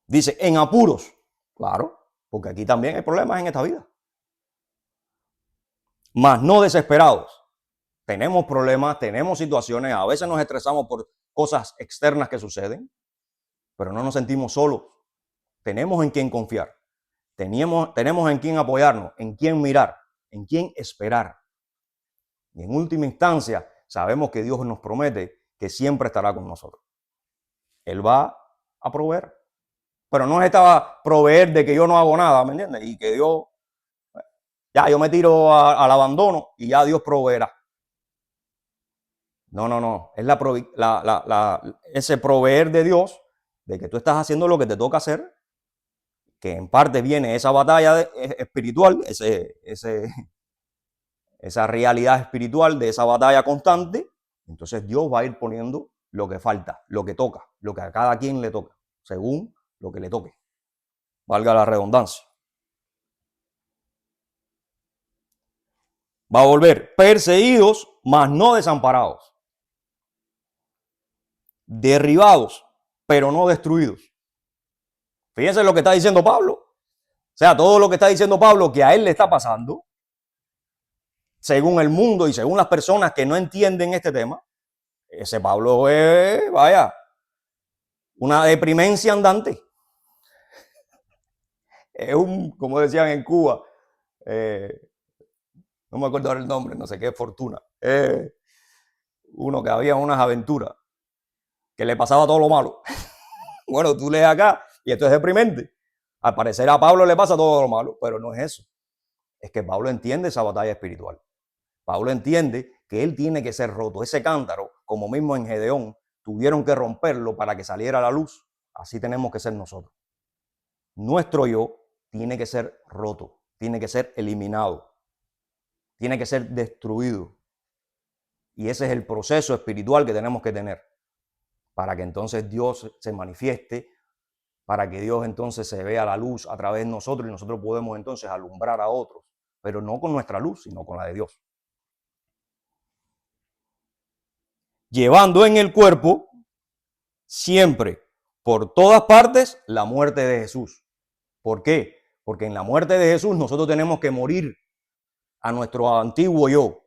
Dice, en apuros. Claro, porque aquí también hay problemas en esta vida. Mas no desesperados. Tenemos problemas, tenemos situaciones, a veces nos estresamos por cosas externas que suceden, pero no nos sentimos solos. Tenemos en quién confiar. Tenemos en quién apoyarnos, en quién mirar, en quién esperar. Y en última instancia, sabemos que Dios nos promete que siempre estará con nosotros. Él va a proveer. Pero no es esta proveer de que yo no hago nada, ¿me entiendes? Y que Dios, ya yo me tiro al abandono y ya Dios proveerá. No. Es ese proveer de Dios, de que tú estás haciendo lo que te toca hacer, que en parte viene esa batalla espiritual, esa realidad espiritual de esa batalla constante. Entonces Dios va a ir poniendo lo que falta, lo que toca, lo que a cada quien le toca, según lo que le toque. Valga la redundancia. Va a volver perseguidos, mas no desamparados. Derribados, pero no destruidos. Fíjense lo que está diciendo Pablo. O sea, todo lo que está diciendo Pablo que a él le está pasando, según el mundo y según las personas que no entienden este tema, ese Pablo es, vaya, una deprimencia andante. Es como decían en Cuba, no me acuerdo ahora el nombre, no sé qué, Fortuna. Uno que había unas aventuras, que le pasaba todo lo malo. Bueno, tú lees acá y esto es deprimente. Al parecer a Pablo le pasa todo lo malo, pero no es eso. Es que Pablo entiende esa batalla espiritual. Pablo entiende que él tiene que ser roto. Ese cántaro, como mismo en Gedeón, tuvieron que romperlo para que saliera a la luz. Así tenemos que ser nosotros. Nuestro yo tiene que ser roto, tiene que ser eliminado, tiene que ser destruido. Y ese es el proceso espiritual que tenemos que tener para que entonces Dios se manifieste, para que Dios entonces se vea la luz a través de nosotros y nosotros podemos entonces alumbrar a otros, pero no con nuestra luz, sino con la de Dios. Llevando en el cuerpo siempre, por todas partes, la muerte de Jesús. ¿Por qué? Porque en la muerte de Jesús nosotros tenemos que morir a nuestro antiguo yo,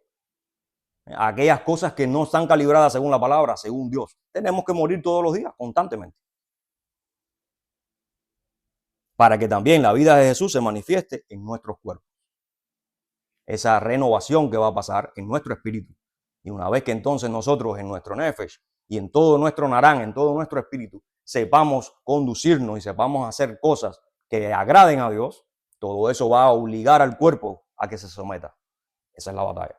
a aquellas cosas que no están calibradas según la palabra, según Dios. Tenemos que morir todos los días, constantemente, para que también la vida de Jesús se manifieste en nuestros cuerpos. Esa renovación que va a pasar en nuestro espíritu. Y una vez que entonces nosotros en nuestro nefesh y en todo nuestro narán, en todo nuestro espíritu, sepamos conducirnos y sepamos hacer cosas que agraden a Dios, todo eso va a obligar al cuerpo a que se someta. Esa es la batalla.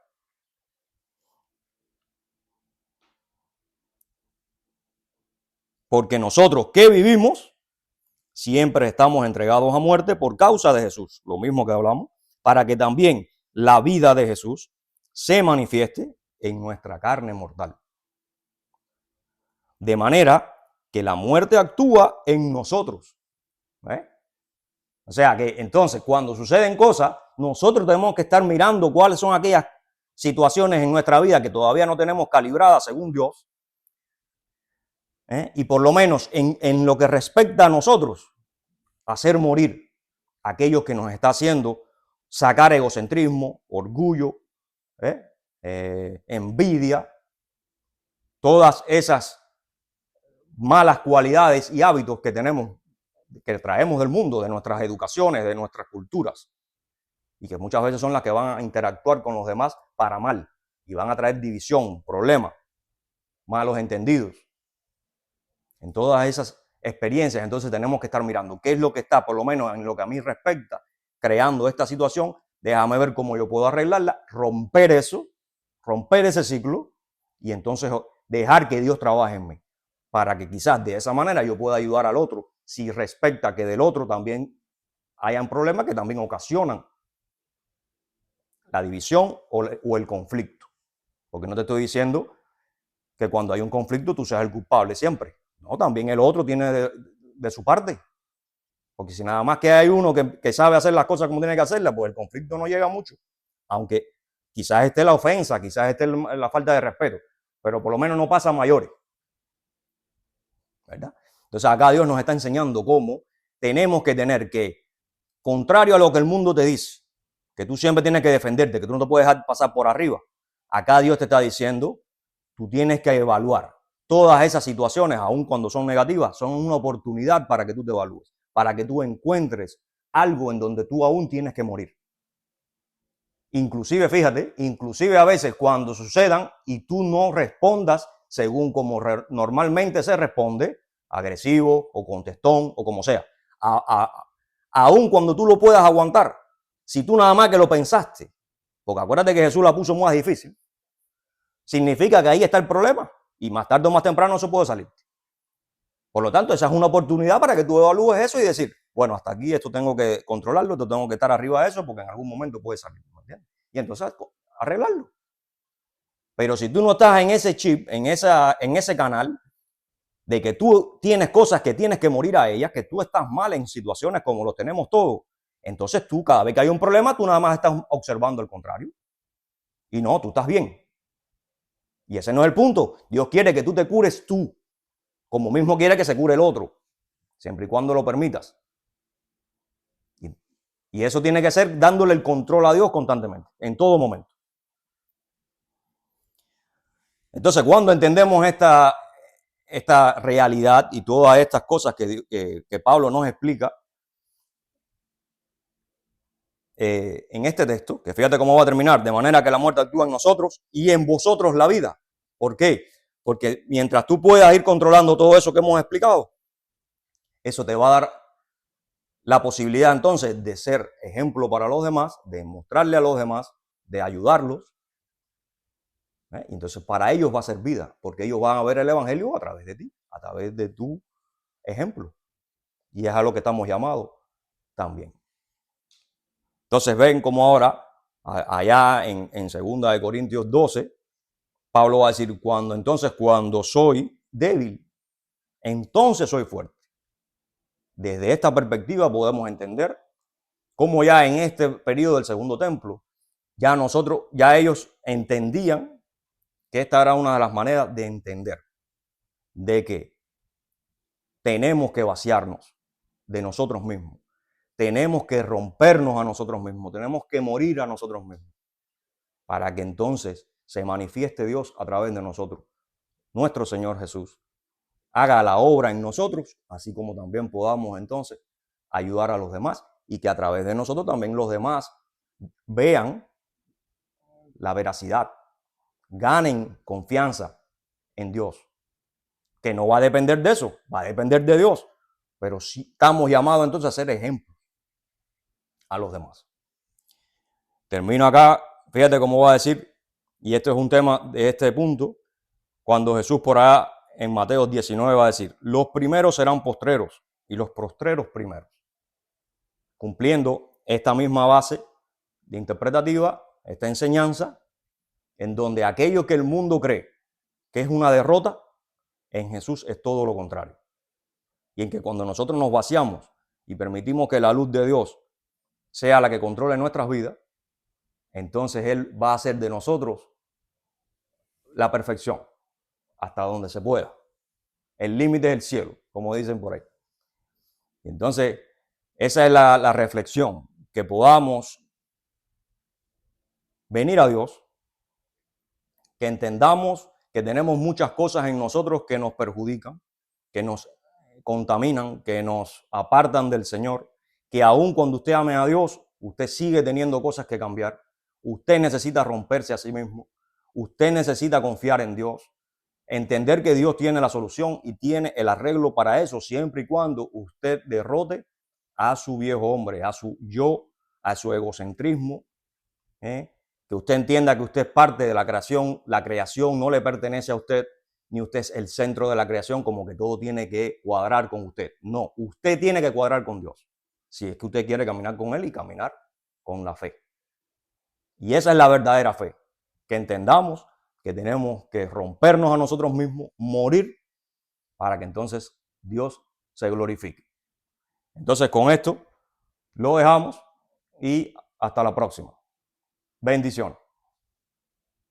Porque nosotros que vivimos, siempre estamos entregados a muerte por causa de Jesús, lo mismo que hablamos, para que también la vida de Jesús se manifieste en nuestra carne mortal. De manera que la muerte actúa en nosotros. O sea que entonces cuando suceden cosas nosotros tenemos que estar mirando cuáles son aquellas situaciones en nuestra vida que todavía no tenemos calibradas según Dios. Y por lo menos en lo que respecta a nosotros, hacer morir aquellos que nos está haciendo sacar egocentrismo, orgullo, envidia, todas esas malas cualidades y hábitos que tenemos, que traemos del mundo, de nuestras educaciones, de nuestras culturas, y que muchas veces son las que van a interactuar con los demás para mal y van a traer división, problemas, malos entendidos. En todas esas experiencias, entonces tenemos que estar mirando qué es lo que está, por lo menos en lo que a mí respecta, creando esta situación. Déjame ver cómo yo puedo arreglarla, romper eso, romper ese ciclo y entonces dejar que Dios trabaje en mí, para que quizás de esa manera yo pueda ayudar al otro, si respecta que del otro también hayan problemas que también ocasionan la división o el conflicto. Porque no te estoy diciendo que cuando hay un conflicto tú seas el culpable siempre. No, también el otro tiene de su parte. Porque si nada más que hay uno que sabe hacer las cosas como tiene que hacerlas, pues el conflicto no llega mucho. Aunque quizás esté la ofensa, quizás esté la falta de respeto, pero por lo menos no pasa a mayores. ¿Verdad? Entonces acá Dios nos está enseñando cómo tenemos que tener que, contrario a lo que el mundo te dice, que tú siempre tienes que defenderte, que tú no te puedes dejar pasar por arriba, acá Dios te está diciendo, tú tienes que evaluar todas esas situaciones, aun cuando son negativas, son una oportunidad para que tú te evalúes, para que tú encuentres algo en donde tú aún tienes que morir. Inclusive, fíjate, inclusive a veces cuando sucedan y tú no respondas según como normalmente se responde, agresivo o contestón o como sea, aun cuando tú lo puedas aguantar, si tú nada más que lo pensaste, porque acuérdate que Jesús la puso más difícil, significa que ahí está el problema y más tarde o más temprano eso puede salir. Por lo tanto, esa es una oportunidad para que tú evalúes eso y decir, bueno, hasta aquí esto tengo que controlarlo, esto tengo que estar arriba de eso porque en algún momento puede salir. ¿Entiendes? Y entonces arreglarlo. Pero si tú no estás en ese chip, en ese canal, de que tú tienes cosas que tienes que morir a ellas, que tú estás mal en situaciones como lo tenemos todos, entonces tú cada vez que hay un problema, tú nada más estás observando el contrario. Y no, tú estás bien. Y ese no es el punto. Dios quiere que tú te cures tú, como mismo quiere que se cure el otro, siempre y cuando lo permitas. Y eso tiene que ser dándole el control a Dios constantemente, en todo momento. Entonces, cuando entendemos esta realidad y todas estas cosas que Pablo nos explica en este texto, que fíjate cómo va a terminar, de manera que la muerte actúa en nosotros y en vosotros la vida. ¿Por qué? Porque mientras tú puedas ir controlando todo eso que hemos explicado, eso te va a dar la posibilidad entonces de ser ejemplo para los demás, de mostrarle a los demás, de ayudarlos. Entonces para ellos va a ser vida, porque ellos van a ver el evangelio a través de ti, a través de tu ejemplo. Y es a lo que estamos llamados también. Entonces ven como ahora, allá en 2 Corintios 12, Pablo va a decir, cuando soy débil, entonces soy fuerte. Desde esta perspectiva podemos entender cómo ya en este periodo del segundo templo, ya ellos entendían que esta era una de las maneras de entender de que tenemos que vaciarnos de nosotros mismos, tenemos que rompernos a nosotros mismos, tenemos que morir a nosotros mismos, para que entonces se manifieste Dios a través de nosotros, nuestro Señor Jesús, haga la obra en nosotros, así como también podamos entonces ayudar a los demás y que a través de nosotros también los demás vean la veracidad, ganen confianza en Dios, que no va a depender de eso, va a depender de Dios, pero sí estamos llamados entonces a ser ejemplos a los demás. Termino acá, fíjate cómo va a decir, y esto es un tema de este punto, cuando Jesús por allá en Mateo 19 va a decir, los primeros serán postreros y los postreros primeros, cumpliendo esta misma base de interpretativa, esta enseñanza, en donde aquello que el mundo cree que es una derrota, en Jesús es todo lo contrario. Y en que cuando nosotros nos vaciamos y permitimos que la luz de Dios sea la que controle nuestras vidas, entonces Él va a hacer de nosotros la perfección, hasta donde se pueda. El límite es el cielo, como dicen por ahí. Entonces, esa es la reflexión, que podamos venir a Dios, que entendamos que tenemos muchas cosas en nosotros que nos perjudican, que nos contaminan, que nos apartan del Señor, que aun cuando usted ame a Dios, usted sigue teniendo cosas que cambiar. Usted necesita romperse a sí mismo. Usted necesita confiar en Dios, entender que Dios tiene la solución y tiene el arreglo para eso, siempre y cuando usted derrote a su viejo hombre, a su yo, a su egocentrismo, que usted entienda que usted es parte de la creación no le pertenece a usted, ni usted es el centro de la creación, como que todo tiene que cuadrar con usted. No, usted tiene que cuadrar con Dios, si es que usted quiere caminar con Él y caminar con la fe. Y esa es la verdadera fe, que entendamos que tenemos que rompernos a nosotros mismos, morir, para que entonces Dios se glorifique. Entonces con esto lo dejamos y hasta la próxima. Bendiciones.